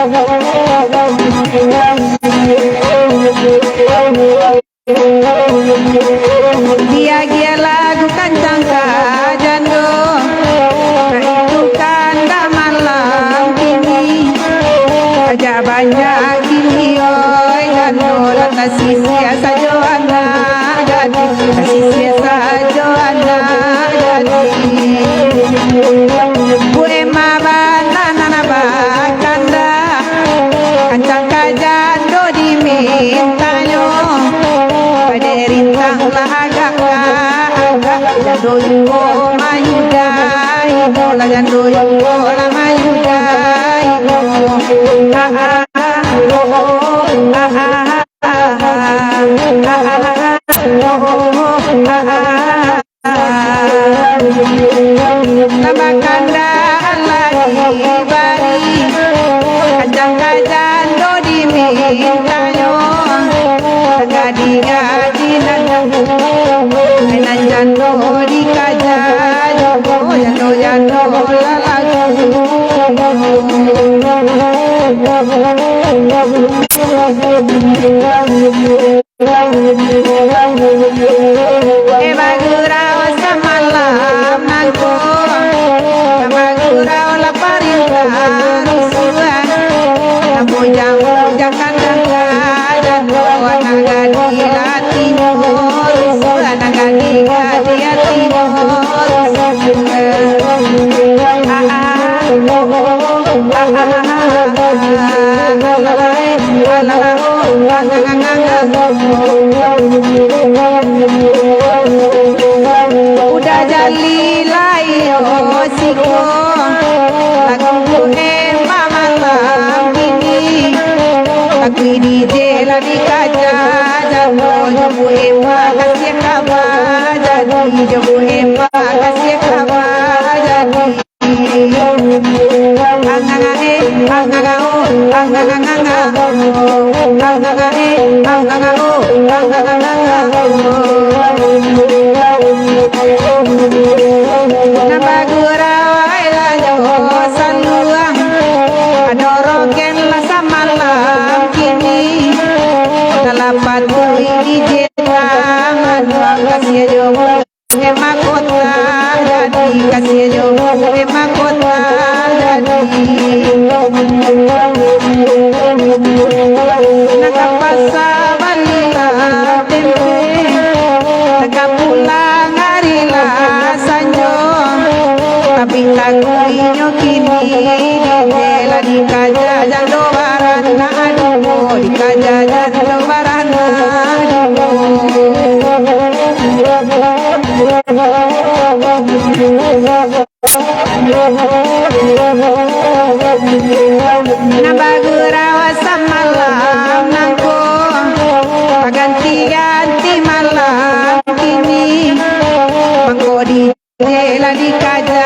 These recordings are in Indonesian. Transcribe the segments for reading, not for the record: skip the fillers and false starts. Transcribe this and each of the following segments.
Dia lagu kancang kajando, kehidupan malam kini, aja banyak kini oi jando, rata sisia sajo anak jadi, sisia sajo anak jadi. Gue mabana nana bakanda, kancang kajando dimintanyo, pada rintang agak jando yuko mayudai, bola jando yuko la mayudai, Nabakanda lagi bari, kancang kajando dimintanyo, gadi-gadi nan jando di kajando, jando lalagu. Bagurau semalam nangko, bagurau la parita rusuhan, namu jangan jando nagadi latino rusuhan, nagadi latino udah jali layo siko lagu malam ini lagu ini jela di kaca jabo jabu kasih kabar jadi jabu kasih kabar jadi Nabagurau semalam nangko, ganti-ganti malam kini, mengkodi jela di kaca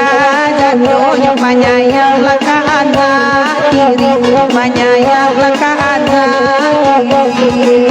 jando, nyumanya yang langkah anak kiri, nyumanya yang langkah anak kiri.